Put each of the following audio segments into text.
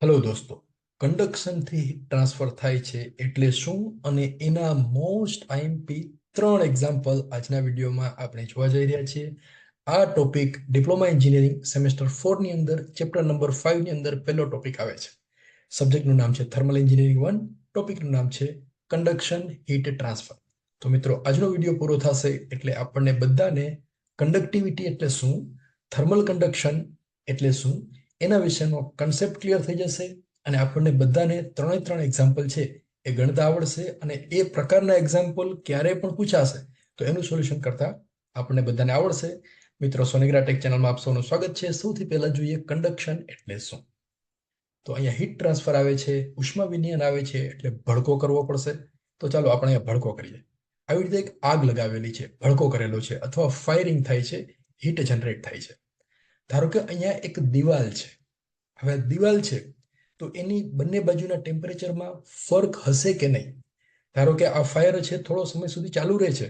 Hello દોસ્તો, કંડક્શનથી heat transfer થાય છે એટલે શું અને એના મોસ્ટ આઈએમપી 3 એક્ઝામ્પલ આજના વિડીયોમાં આપણે જોવા જઈ રહ્યા છીએ. આ ટોપિક ડિપ્લોમા એન્જિનિયરિંગ સેમેસ્ટર 4 ની અંદર ચેપ્ટર નંબર 5 ની અંદર પહેલો ટોપિક આવે છે. સબ્જેક્ટનું નામ છે થર્મલ એન્જિનિયરિંગ 1, ટોપિકનું નામ છે કંડક્શન હીટ ટ્રાન્સફર. તો મિત્રો, આજનો વિડીયો પૂરો થશે એટલે આપણને બધાને કંડક્ટિવિટી એટલે શું, થર્મલ કન્ડક્શન એટલે શું, એના વિશેનો કન્સેપ્ટ ક્લિયર થઈ જશે અને આપણને બધાને ત્રણ એક્ઝામ્પલ છે એ ગણતા આવડશે અને એ પ્રકારના એક્ઝામ્પલ ક્યારે પણ પૂછાશે તો એનું સોલ્યુશન કરતા આપણને બધાને આવડશે. મિત્રો, સોનેગ્રા ટેક ચેનલમાં આપ સૌનું સ્વાગત છે. સૌથી પહેલા જોઈએ કંડક્શન એટલે શું. તો અહીંયા હીટ ટ્રાન્સફર આવે છે, ઉષ્મા વિનિમય આવે છે એટલે ભડકો કરવો પડશે. તો ચાલો આપણે અહીંયા ભડકો કરીએ. આવી રીતે એક આગ લગાવેલી છે, ભડકો કરેલો છે અથવા ફાયરિંગ થાય છે, હીટ જનરેટ થાય છે. ધારો કે અહીંયા એક દિવાલ છે. હવે દિવાલ છે તો એની બંને બાજુના ટેમ્પરેચરમાં ફરક હશે કે નહીં. ધારો કે આ ફાયર છે, થોડો સમય સુધી ચાલુ રહે છે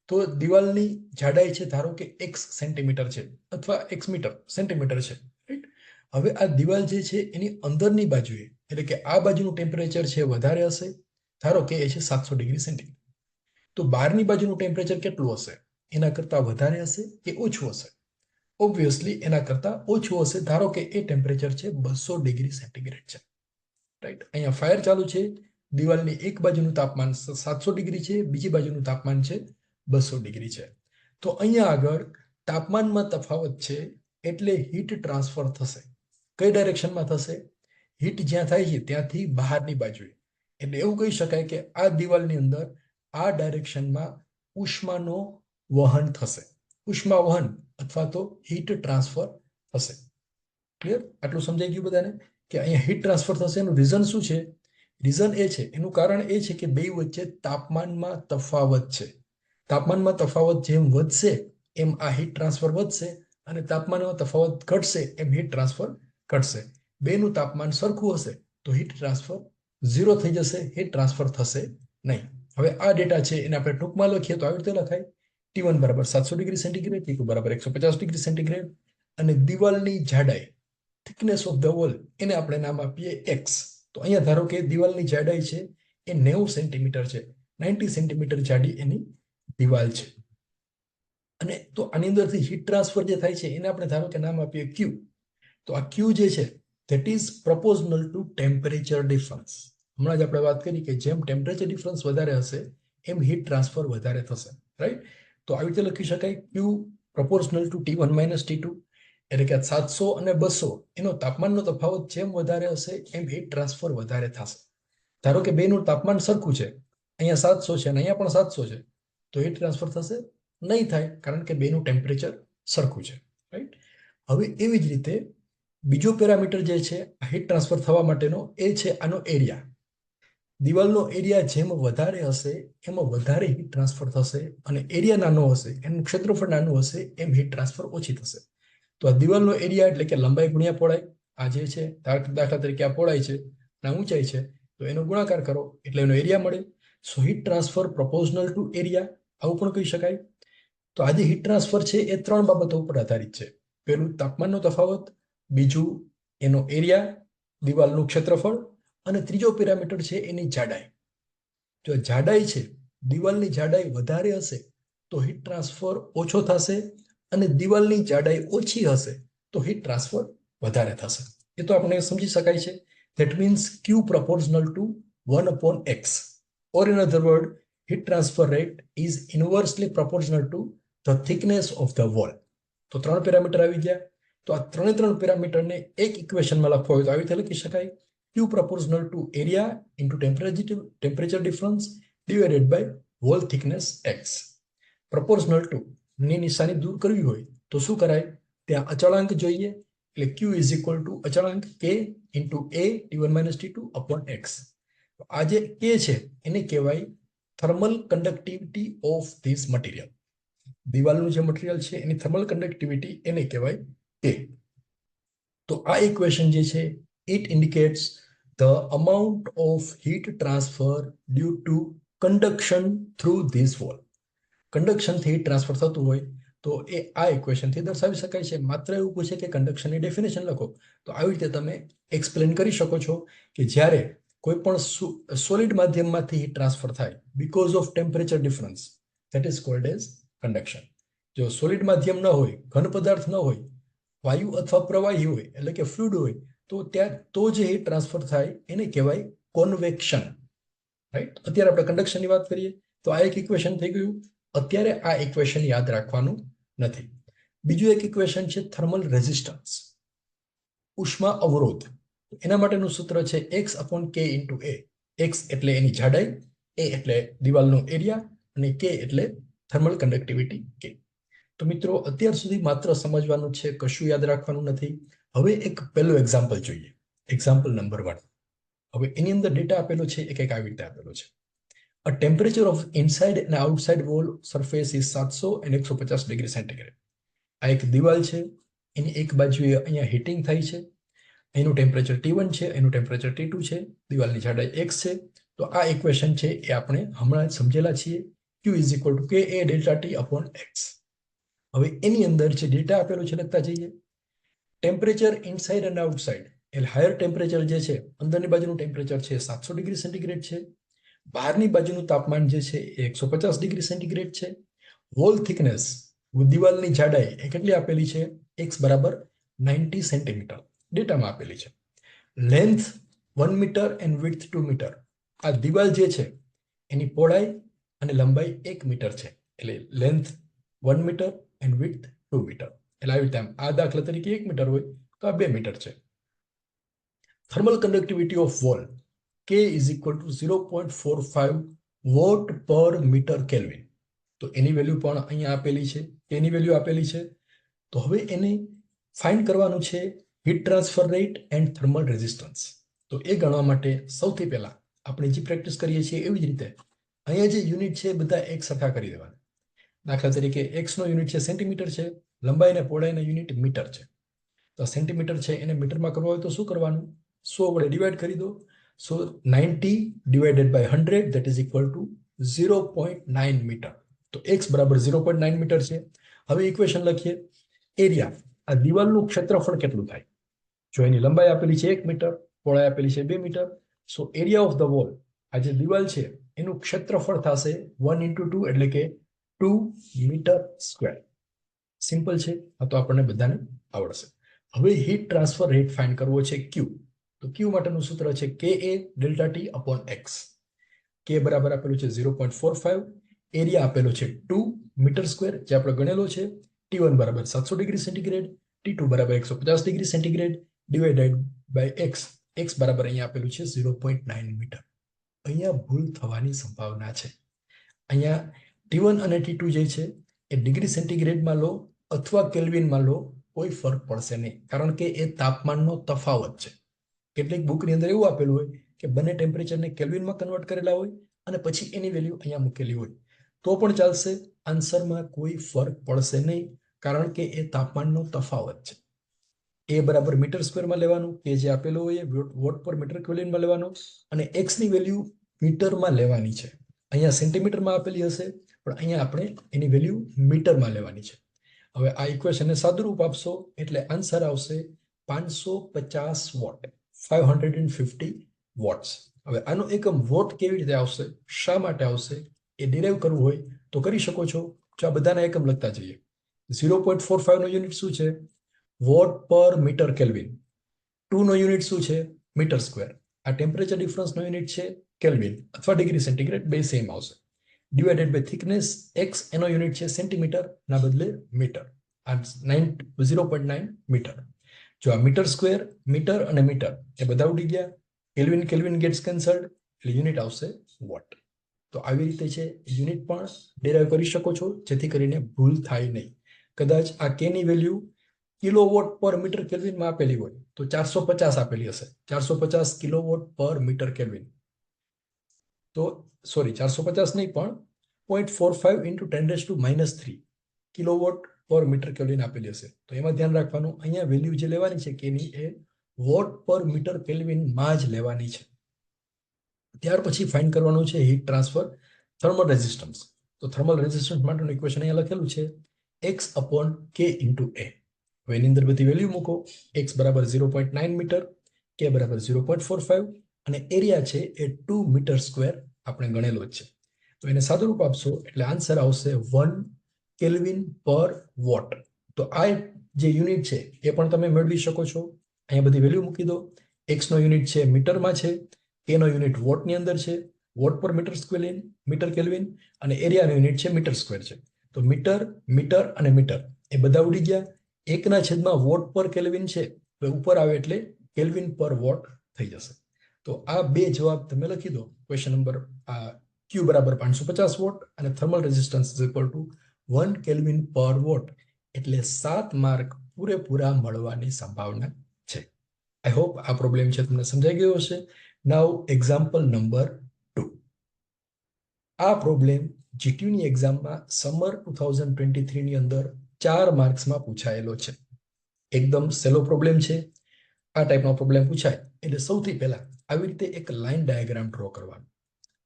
તો દિવાલની જાડાઈ છે ધારો કે x સેન્ટીમીટર છે અથવા x મીટર સેન્ટીમીટર છે, રાઈટ. હવે આ દિવાલ જે છે એની અંદરની બાજુએ એટલે કે આ બાજુનું ટેમ્પરેચર છે વધારે હશે. ધારો કે એ છે 700 ડિગ્રી સેન્ટીગ્રેડ. તો બહારની બાજુનું ટેમ્પરેચર કેટલું હશે? એના કરતાં વધારે હશે કે ઓછું હશે? ઓબ્વિયસલી એના કરતાં ઓછું હશે. ધારો કે એ ટેમ્પરેચર છે 200 ડિગ્રી સેન્ટીગ્રેડ છે, રાઈટ. અહીંયા ફાયર ચાલુ છે, દિવાલની એક બાજુનું તાપમાન 700 ડિગ્રી છે, બીજી બાજુનું તાપમાન છે 200 ડિગ્રી છે. તો અહીંયા આગળ તાપમાનમાં તફાવત છે એટલે હીટ ટ્રાન્સફર થશે. કઈ ડાયરેક્શનમાં થશે? હીટ જ્યાં થાય છે ત્યાંથી બહારની બાજુએ. એટલે એવું કહી શકાય કે આ દિવાલની અંદર આ ડાયરેક્શનમાં ઉષ્માનો વહન થશે. ઉષ્મા વહન અથવા તો હીટ ટ્રાન્સફર થશે. ક્લિયર? આટલું સમજાઈ ગયું બધાને કે અહીંયા હીટ ટ્રાન્સફર થશે. એનું રીઝન શું છે? રીઝન એ છે, એનું કારણ એ છે કે બે વચ્ચે તાપમાનમાં તફાવત છે. તાપમાનમાં તફાવત જેમ વધશે એમ આ હીટ ટ્રાન્સફર વધશે અને તાપમાનમાં તફાવત ઘટશે એમ હીટ ટ્રાન્સફર ઘટશે. બેનું તાપમાન સરખું હશે તો હીટ ટ્રાન્સફર ઝીરો થઈ જશે, હીટ ટ્રાન્સફર થશે નહીં. હવે આ ડેટા છે એને આપણે ટૂંકમાં લખીએ તો આવી રીતે લખાય: T1 બરાબર 700 ડિગ્રી સેન્ટીગ્રેડ, T2 બરાબર 150 ડિગ્રી સેન્ટીગ્રેડ અને દિવાલની જાડાઈ, થિકનેસ ઓફ ધ વોલ, એને આપણે નામ આપીએ x. તો અહીંયા ધારો કે દિવાલની જાડાઈ છે એ 90 સેન્ટીમીટર છે, 90 સેન્ટીમીટર જાડી એની દિવાલ છે. અને તો આની અંદરથી હીટ ટ્રાન્સફર જે થાય છે એને આપણે ધારો કે નામ આપીએ Q. તો આ Q જે છે that is પ્રપોઝનલ two temperature difference. હમણાં જ આપણે વાત કરી કે જેમ ટેમ્પરેચર ડિફરન્સ વધારે હશે એમ હીટ ટ્રાન્સફર વધારે થશે, રાઈટ. તો આવી રીતે લખી શકાય Q પ્રપોઝનલ two T1 minus T2. એટલે કે 700 અને 200 એનો તાપમાનનો તફાવત જેમ વધારે હશે એમ હીટ ટ્રાન્સફર વધારે થશે. ધારો કે બેનું તાપમાન સરખું છે, અહીંયા 700 છે અને અહીંયા પણ 700 છે, તો હીટ ટ્રાન્સફર થશે નહીં થાય, કારણ કે બેનું ટેમ્પરેચર સરખું છે, રાઈટ. હવે એવી જ રીતે બીજો પેરામીટર જે છે હીટ ટ્રાન્સફર થવા માટેનો એ છે આનો એરિયા. દિવાલનો એરિયા જેમ વધારે હશે એમ વધારે હીટ ટ્રાન્સફર થશે અને એરિયા નાનો હશે, એનું ક્ષેત્રફળ નાનું હશે એમ હીટ ટ્રાન્સફર ઓછી થશે. તો આ દિવાલનો એરિયા એટલે કે લંબાઈ ગુણ્યા પહોળાઈ, આ જે છે દાખલા તરીકે આ પહોળાઈ છે અને ઊંચાઈ છે, તો એનો ગુણાકાર કરો એટલે એનો એરિયા મળે. So heat transfer proportional to area, આવું પણ કહી શકાય. તો આજે હીટ ટ્રાન્સફર છે એ 3 બાબતો ઉપર આધારિત છે. પહેલું તાપમાનનો તફાવત, બીજું એનો એરિયા, દિવાલનું ક્ષેત્રફળ, અને ત્રીજો પેરામીટર છે એની જાડાઈ. જો જાડાઈ છે, દિવાલની જાડાઈ વધારે હશે તો હીટ ટ્રાન્સફર ઓછો થશે અને દિવાલની જાડાઈ ઓછી હશે તો હીટ ટ્રાન્સફર વધારે થશે. એ તો આપણે સમજી શકાય છે. That means Q proportional to 1/x, or in other word, heat transfer rate is inversely proportional to the thickness of the wall. તો 3 પેરામીટર આવી ગયા. તો આ ત્રણ પેરામીટરને એક ઇક્વેશનમાં લખવા હોય તો આવી રીતે લખી શકાય: Q proportional to area into temperature difference divided by wall thickness x. Proportional to ની નિશાની દૂર કરવી હોય તો શું કરાય? ત્યાં અચળાંક જોઈએ એટલે Q is equal to અચળાંક K into A T1 minus T2 upon x. આ જે K છે એને કહેવાય thermal conductivity of this material. દિવાલનું જે મટીરિયલ છે એની થર્મલ કન્ડક્ટિવિટી એને કહેવાય K. તો આ ઇક્વેશન જે છે it indicates the amount of heat transfer due to conduction through this wall. કંડક્શનથી હીટ ટ્રાન્સફર થતું હોય તો એ આ ઇક્વેશનથી દર્શાવી શકાય છે. માત્ર એવું પૂછે કે કન્ડક્શનની ડેફિનેશન લખો, તો આવી રીતે તમે એક્સપ્લેન કરી શકો છો કે જ્યારે કોઈ પણ સોલિડ માધ્યમમાંથી હીટ ટ્રાન્સફર થાય because of temperature difference, that is called as conduction. જો સોલિડ માધ્યમ ન હોય, ઘન પદાર્થ ન હોય, વાયુ અથવા પ્રવાહી હોય એટલે કે ફ્લુઇડ હોય, તો જે હીટ ટ્રાન્સફર થાય એને કહેવાય કોન્વેક્શન. રાઈટ? અત્યારે આપણે કન્ડક્શનની વાત કરીએ તો આ એક ઇક્વેશન થઈ ગયું. અત્યારે આ ઇક્વેશન યાદ રાખવાનું નથી. બીજું એક ઇક્વેશન છે થર્મલ રેઝિસ્ટન્સ, ઉષ્મા અવરોધ. એના માટેનું સૂત્ર છે x/k × A. x એટલે એની જાડાઈ, a એટલે દિવાલનો એરિયા અને k એટલે થર્મલ કન્ડક્ટિવિટી k. તો મિત્રો અત્યાર સુધી માત્ર સમજવાનું છે, કશું યાદ રાખવાનું નથી. હવે એક પહેલું એક્ઝામ્પલ જોઈએ, એક્ઝામ્પલ નંબર 1. હવે એની અંદર ડેટા આપેલો છે, એક આવી રીતે આપેલો છે. A temperature of inside and outside wall surface is 700 and 150 degree centigrade. આ એક દિવાલ છે, એની એક બાજુએ અહીંયા હીટિંગ થાય છે. એનું ટેમ્પરેચર T1 છે, એનું ટેમ્પરેચર T2 છે, દિવાલની જાડાઈ x છે. તો આ ઇક્વેશન છે એ આપણે હમણાં જ સમજેલા છીએ. Q = KA ΔT/x. હવે એની અંદર જે ડેટા આપેલો છે લખતા જઈએ. ટેમ્પરેચર ઇનસાઇડ એન્ડ આઉટસાઇડ, એટલે હાયર ટેમ્પરેચર જે છે, અંદરની બાજુનું ટેમ્પરેચર છે 700 ડિગ્રી સેન્ટીગ્રેડ છે, બહારની બાજુનું તાપમાન જે છે એ 150 ડિગ્રી સેન્ટીગ્રેડ છે. વોલ થિકનેસ, દિવાલની જાડાઈ એ કેટલી આપેલી છે? x બરાબર 90 સેન્ટીમીટર ડેટામાં આપેલી છે. Length 1 metre and width 2 metre. આ દિવાલ જે છે એની પહોળાઈ અને લંબાઈ 1 મીટર છે, એટલે length 1 metre and width 2 metre. એટલે આવી રીતે આ દાખલા તરીકે 1 મીટર હોય તો આ 2 મીટર છે. Thermal conductivity of wall K = 0.45 watt per metre kelvin. તો એની વેલ્યુ પણ અહીંયા આપેલી છે, એની વેલ્યુ આપેલી છે. તો હવે એને ફાઇન્ડ કરવાનું છે heat transfer rate and thermal resistance. તો એ ગણવા માટે સૌથી પહેલા આપણે જે પ્રેક્ટિસ કરીએ છીએ એવી જ રીતે અહીંયા જે યુનિટ છે બધા એક સરખા કરી દેવાના. દાખલા તરીકે x નો યુનિટ છે સેન્ટીમીટર છે, લંબાઈ અને પહોળાઈના યુનિટ મીટર છે. તો સેન્ટીમીટર છે એને મીટરમાં કરવો હોય તો શું કરવાનું? 100 વડે ડિવાઈડ કરી દો. So 90 divided by 100, that is equal to 0.9 metre. તો x બરાબર 0.9 મીટર છે. હવે ઇક્વેશન લખીએ. એરિયા, આ દિવાલનું ક્ષેત્રફળ કેટલું થાય? જો એની લંબાઈ આપેલી છે 1 મીટર, પહોળાઈ આપેલી છે 2 metre. So area of the wall, આ જે દિવાલ છે એનું ક્ષેત્રફળ થશે 1 × 2 એટલે કે 2 મીટર સ્ક્વેર. સિમ્પલ છે, આ તો આપણને બધાને આવડશે. હવે હીટ ટ્રાન્સફર રેટ ફાઇન્ડ કરવો છે Q. તો Q માટેનું સૂત્ર છે KA ΔT/x. K બરાબર આપેલું છે 0.45, એરિયા આપેલો છે 2 મીટર સ્ક્વેર જે આપણે ગણેલો છે. T1 બરાબર 700 ડિગ્રી સેન્ટીગ્રેડ, T2 બરાબર 150 degree centigrade divided by x. x બરાબર અહીંયા આપેલું છે 0.9 મીટર. અહીંયા ભૂલ થવાની સંભાવના છે. અહીંયા T1 અને T2 જે છે એ ડિગ્રી સેન્ટીગ્રેડમાં લો અથવા કેલ્વિનમાં લો, કોઈ ફરક પડશે નહીં, કારણ કે એ તાપમાનનો તફાવત છે. કેટલીક બુકની અંદર એવું આપેલું હોય કે બંને ટેમ્પરેચરને કેલ્વિનમાં કન્વર્ટ કરેલા હોય અને પછી એની વેલ્યુ અહીંયા મૂકેલી હોય તો પણ ચાલશે. આન્સરમાં કોઈ ફરક પડશે નહીં, કારણ કે એ તાપમાનનો તફાવત છે. એ બરાબર મીટર સ્ક્વેરમાં લેવાનું, કે જે આપેલું હોય વોટ પર મીટર કેલ્વિનમાં લેવાનો, અને x ની વેલ્યુ મીટરમાં લેવાની છે. અહીંયા સેન્ટીમીટરમાં આપેલી હશે, પણ અહીંયા આપણે એની વેલ્યુ મીટરમાં લેવાની છે. હવે આ ઇક્વેશનને સાદુરૂપ આપશો એટલે આન્સર આવશે 550 વોટ, 550 વોટ્સ. હવે આનો એકમ વોટ કેવી રીતે આવશે, શા માટે આવશે, એ ડિરાઈવ કરવું હોય તો કરી શકો છો. જો આ બધાના એકમ લખતા જઈએ. 0.45 નો યુનિટ શું છે? Vote per metre kelvin. 2 નો યુનિટ શું છે? Metre square. આ ટેમ્પરેચર ડિફરન્સનો યુનિટ છે કેલ્વિન અથવા ડિગ્રી સેન્ટીગ્રેડ, બે સેમ આવશે. ડિવાઇડેડ બાય થિકનેસ x, એનો યુનિટ છે સેન્ટીમીટર ના બદલે મીટર. આ 0.9 મીટર. જો આ મીટર સ્ક્વેર, મીટર અને મીટર એ બધા ઉડી ગયા, કેલ્વિન કેલ્વિન ગેટ્સ કેન્સલ્ડ, એટલે યુનિટ આવશે વોટ. તો આવી રીતે છે યુનિટ પણ ડેરાઈવ કરી શકો છો, જેથી કરીને ભૂલ થાય નહીં. કદાચ આ k ની વેલ્યુ કિલોવોટ પર મીટર કેલ્વિનમાં આપેલી હોય તો 450 આપેલી હશે, 450 કિલોવોટ પર મીટર કેલ્વિન. તો સોરી 450 નહીં પણ 0.45 × 10⁻³ કિલોવોટ પર મીટર કેલ્વિન આપેલી હશે. તો એમાં ધ્યાન રાખવાનું, અહીંયા વેલ્યુ જે લેવાની છે કેની એ વોટ પર મીટર કેલ્વિનમાં જ લેવાની છે. ત્યાર પછી ફાઇન્ડ કરવાનું છે હીટ ટ્રાન્સફર થર્મલ રેઝિસ્ટન્સ. તો થર્મલ રેઝિસ્ટન્સ માટેનું ઇક્વેશન અહીંયા લખેલું છે x upon k into a. હવે એની અંદર બધી વેલ્યુ મૂકો. x બરાબર 0.9 મીટર, k બરાબર 0.45 અને એરિયા છે એ 2 મીટર સ્ક્વેર આપણે ગણેલો જ છે. તો એને સાદુરૂપ આપશો એટલે આન્સર આવશે 1 કેલ્વિન પર વોટ. તો આ જે યુનિટ છે એ પણ તમે મેળવી શકો છો. અહીંયા બધી વેલ્યુ મૂકી દો. x નો યુનિટ છે મીટરમાં છે, k નો યુનિટ વોટની અંદર છે, વોટ પર મીટર કેલ્વિન અને એરિયાનો યુનિટ છે મીટર સ્ક્વેર છે. તો મીટર, મીટર અને મીટર એ બધા ઉડી ગયા. એકના છેદમાં વોટ પર કેલ્વિન છે, તો ઉપર આવે એટલે કેલ્વિન પર વોટ થઈ જશે. તો આ બે જવાબ તમે લખી દો. ક્વેશ્ચન નંબર Q બરાબર 550 વોટ અને thermal resistance is equal two 1 kelvin પર વોટ, એટલે 7 માર્ક પૂરેપૂરા મળવાની સંભાવના છે. આઈ હોપ આ પ્રોબ્લેમ છે તમને સમજાઈ ગયો હશે. નાઉ એક્ઝામ્પલ નંબર 2. આ પ્રોબ્લેમ જીટીયુની એક્ઝામમાં સમર 2023 ની અંદર 4 માર્ક્સમાં પૂછાયેલો છે. એકદમ સેલો પ્રોબ્લેમ છે. આ ટાઈપનો પ્રોબ્લેમ પૂછાય એટલે સૌથી પહેલા આવી રીતે એક લાઈન ડાયાગ્રામ ડ્રો કરવાનો.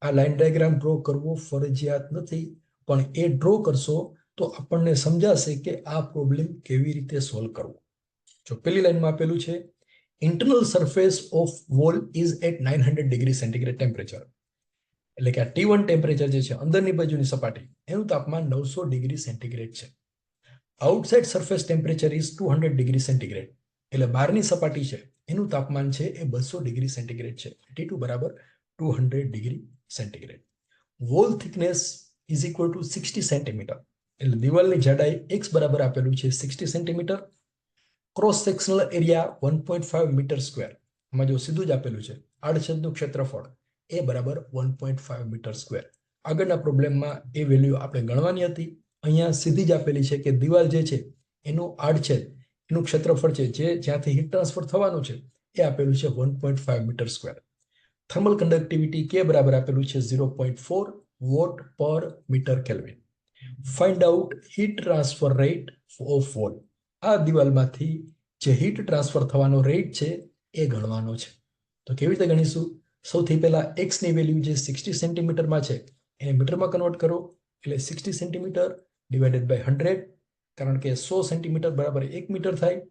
આ લાઈન ડાયાગ્રામ ડ્રો કરવો ફરજિયાત નથી, પણ એ ડ્રો કરશો તો આપણને સમજાશે કે આ પ્રોબ્લેમ કેવી રીતે સોલ્વ કરવો. જો પહેલી લાઈનમાં આપેલું છે internal surface of wall is at 900 degree centigrade temperature, એટલે કે આ T1 ટેમ્પરેચર જે છે અંદરની બાજુની સપાટી એનું તાપમાન 900 ડિગ્રી સેન્ટીગ્રેડ છે. Outside surface temperature is 200 degree centigrade, એટલે બહારની સપાટી છે એનું તાપમાન છે એ 200 ડિગ્રી સેન્ટીગ્રેડ છે. T2 બરાબર 200 degree centigrade. Wall thickness is equal to 60 centimetre, એટલે દિવાલની જાડાઈ x બરાબર આપેલું છે 60 centimetre. Cross sectional area 1.5 metre square, આમાં જો સીધું જ આપેલું છે આડછેદનું ક્ષેત્રફળ એ બરાબર 1.5 મીટર સ્ક્વેર. આગળના પ્રોબ્લેમમાં એ વેલ્યુ આપણે ગણવાની હતી. અહીંયા સીધી જ આપેલી છે કે દિવાલ જે છે એનું આડછેદ એનું ક્ષેત્રફળ છે જે જ્યાંથી હીટ ટ્રાન્સફર થવાનું છે એ આપેલું છે 1.5 મીટર સ્ક્વેર. થર્મલ કંડક્ટિવિટી કે બરાબર આપેલું છે 0.4 watt per metre kelvin. Find out heat transfer rate of wall. આ દિવાલમાંથી જે હીટ ટ્રાન્સફર થવાનો રેટ છે એ ગણવાનો છે. તો કેવી રીતે ગણીશું? સૌથી પહેલા x ની વેલ્યુ જે 60 સેન્ટીમીટરમાં છે એને મીટરમાં કન્વર્ટ કરો, એટલે 60 સેન્ટીમીટર ડિવાઇડેડ બાય 100, કારણ કે 100 સેન્ટીમીટર બરાબર 1 મીટર થાય,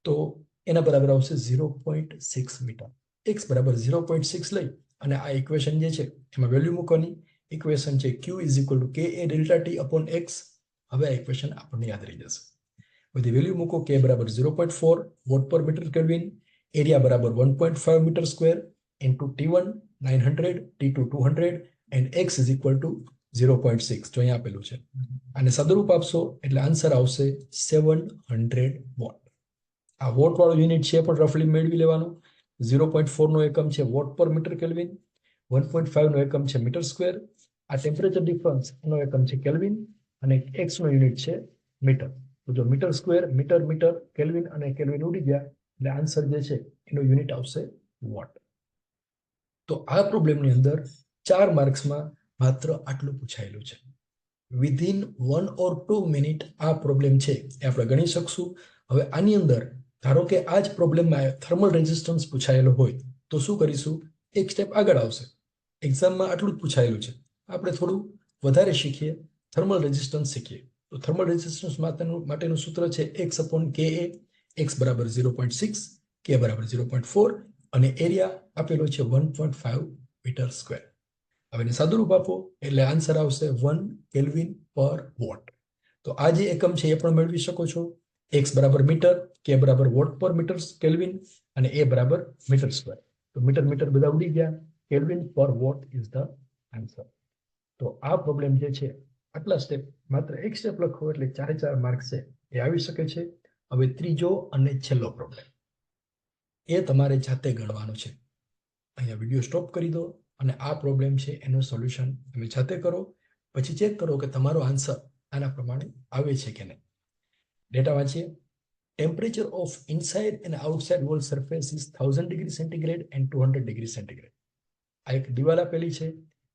તો એના બરાબર આવશે 0.6 મીટર. x બરાબર 0.6 લઈ અને આ ઇક્વેશન જે છે એમાં વેલ્યુ મૂકવાની. ઇક્વેશન છે q is equal two ka delta t upon x. હવે આ ઇક્વેશન આપણને યાદ રહી જશે. બધી વેલ્યુ મૂકો. k બરાબર 0.4 watt per metre kelvin, area બરાબર 1.5 metre square into T1 900, T2 200 and x is equal to 0.6 જો અહીંયા આપેલું છે. આને સાદુરૂપ આપશો એટલે આન્સર આવશે 700 વોટ. આ વોટ વાળું યુનિટ છે પણ રફલી મેળવી લેવાનું. 0.4 નો એકમ છે વોટ પર મીટર કેલ્વિન, 1.5 નો એકમ છે મીટર સ્ક્વેર, આ ટેમ્પરેચર ડિફરન્સ એનો એકમ છે કેલ્વિન અને x નો યુનિટ છે મીટર. તો જો metre square, metre metre, kelvin અને કેલ્વિન ઉડી ગયા એટલે આન્સર જે છે એનો યુનિટ આવશે વોટ. તો આ પ્રોબ્લેમની અંદર 4 માર્ક્સમાં માત્ર આટલું પૂછાયેલું છે. વિધિન 1 or 2 મિનિટ આ પ્રોબ્લેમ છે એ આપણે ગણી શકશું. હવે આની અંદર ધારો કે આ જ પ્રોબ્લેમમાં થર્મલ રેઝિસ્ટન્સ પૂછાયેલો હોય તો શું કરીશું? એક સ્ટેપ આગળ આવશે. એક્ઝામમાં આટલું જ પૂછાયેલું છે, આપણે થોડું વધારે શીખીએ, થર્મલ રેઝિસ્ટન્સ શીખીએ. તો થર્મલ રેઝિસ્ટન્સ માટેનું સૂત્ર છે x upon ka. x બરાબર 0.6, k બરાબર 0.4 અને એરિયા આપેલો છે 1.5 મીટર સ્ક્વેર. હવે એને સાદુરૂપ આપો એટલે આન્સર આવશે 1 કેલ્વિન પર વોટ. તો આ જે એકમ છે એ પણ મેળવી શકો છો. x બરાબર મીટર, k બરાબર વોટ પર મીટર કેલ્વિન અને a બરાબર મીટર સ્ક્વેર. તો મીટર મીટર બધા ઉડી ગયા. કેલ્વિન પર વોટ ઇઝ ધ આન્સર. તો આ પ્રોબ્લેમ જે છે આટલા સ્ટેપ, માત્ર એક સ્ટેપ લખો એટલે 4 માર્ક છે એ આવી શકે છે. હવે ત્રીજો અને છેલ્લો પ્રોબ્લેમ એ તમારે જાતે ગણવાનો છે. અહીંયા વિડીયો સ્ટોપ કરી દો અને આ પ્રોબ્લેમ છે એનું સોલ્યુશન તમે જાતે કરો. પછી ચેક કરો કે તમારો આન્સર આના પ્રમાણે આવે છે કે નહીં. ડેટા વાંચીએ. Temperature of inside and outside wall surface is 1000 degree centigrade and 200 degree centigrade. આ એક દિવાલ આપેલી છે,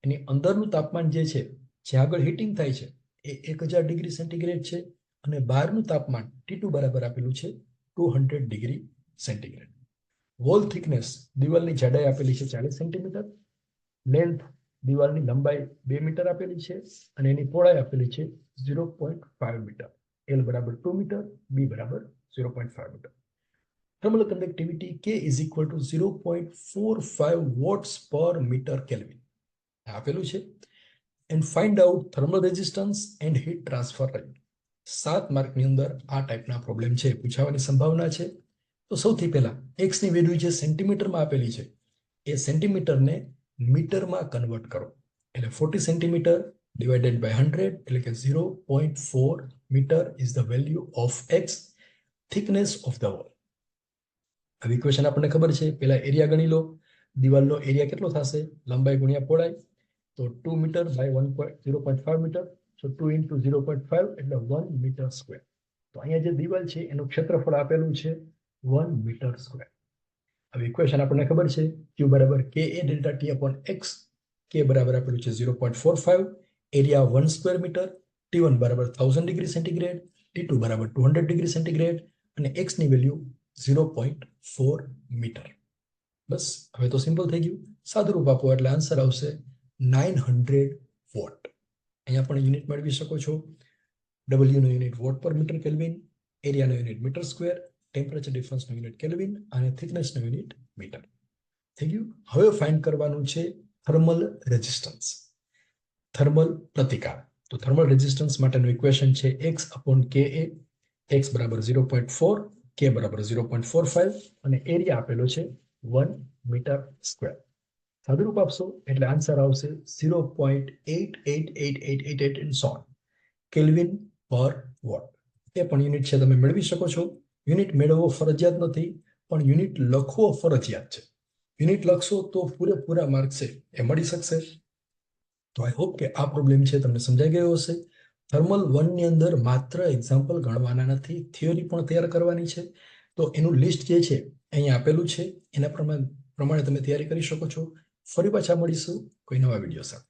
એની અંદરનું તાપમાન જે છે જ્યાં આગળ હીટિંગ થાય છે એ 1000 ડિગ્રી સેન્ટીગ્રેડ છે અને બહારનું તાપમાન T2 બરાબર આપેલું છે 200 ડિગ્રી સેન્ટીગ્રેડ. વોલ થિકનેસ દિવાલની જાડાઈ આપેલી છે 40 સેન્ટીમીટર, લેન્થ દિવાલની લંબાઈ 2 મીટર આપેલી છે અને એની પહોળાઈ આપેલી છે 0.5 મીટર. L બરાબર 2 મીટર, B બરાબર 0.5 metre. Thermal conductivity K is equal to 0.45 watts per metre kelvin આપેલું છે. And find out thermal resistance and heat transfer rate. 7 માર્કની અંદર આ ટાઈપના પ્રોબ્લેમ છે પૂછાવાની સંભાવના છે. તો સૌથી પહેલા x ની વેલ્યુ જે સેન્ટીમીટરમાં આપેલી છે એ સેન્ટીમીટરને મીટરમાં કન્વર્ટ કરો. એટલે 40 સેન્ટીમીટર divided by 100 એટલે કે 0.4 metre is the value of x thickness of the wall. હવે ઇક્વેશન આપણને ખબર છે. પહેલા એરિયા ગણી લો. દિવાલનો એરિયા કેટલો થશે? લંબાઈ ગુણ્યા પહોળાઈ. તો 2 metre by 0.5 metre. So 2 into 0.5 એટલે 1 મીટર સ્ક્વેર. તો અહીંયા જે દિવાલ છે એનું ક્ષેત્રફળ આપેલું છે 1 મીટર સ્ક્વેર. હવે ઇક્વેશન આપણને ખબર છે Q બરાબર KA delta T upon X. K બરાબર આપેલું છે 0.45, એરિયા 1 સ્ક્વેર મીટર, T1 બરાબર 1000 ડિગ્રી સેન્ટીગ્રેડ, T2 બરાબર 200 ડિગ્રી સેન્ટીગ્રેડ અને X ની વેલ્યુ 0.4 મીટર. બસ હવે તો સિમ્પલ થઈ ગયું. સાદું રૂપ આપો એટલે આન્સર આવશે 900 વોટ. અહીંયા પણ યુનિટ મેળવી શકો છો. W નો unit watt per metre kelvin, એરિયાનો યુનિટ મીટર સ્ક્વેર, ટેમ્પરેચર ડિફરન્સનો યુનિટ કેલ્વિન અને થિકનેસનો યુનિટ મીટર. થઈ ગયું. હવે ફાઇન્ડ કરવાનું છે થર્મલ રેઝિસ્ટન્સ, થર્મલ પ્રતિકાર. તો થર્મલ રેઝિસ્ટન્સ માટેનું ઇક્વેશન છે x upon KA. x બરાબર 0.4, K બરાબર 0.45 અને એરિયા આપેલો છે 1 મીટર સ્ક્વેર. સાદું રૂપ આપશો એટલે આન્સર આવશે 0.888888 કેલ્વિન પર વોટ. એ પણ યુનિટ છે, તમે મેળવી શકો છો. યુનિટ મેળવવો ફરજિયાત નથી, પણ યુનિટ લખવો ફરજિયાત છે. યુનિટ લખશો તો પૂરેપૂરા માર્ક છે એ મળી શકશે. તો આઈ હોપ કે આ પ્રોબ્લેમ છે તમને સમજાઈ ગયો હશે. થર્મલ 1 ની અંદર માત્ર એક્ઝામ્પલ ગણવાના નથી, થિયરી પણ તૈયાર કરવાની છે. તો એનું લિસ્ટ જે છે અહીંયા આપેલું છે, એના પ્રમાણે તમે તૈયારી કરી શકો છો. ફરી પાછા મળીશું કોઈ નવા વિડીયો સાથે.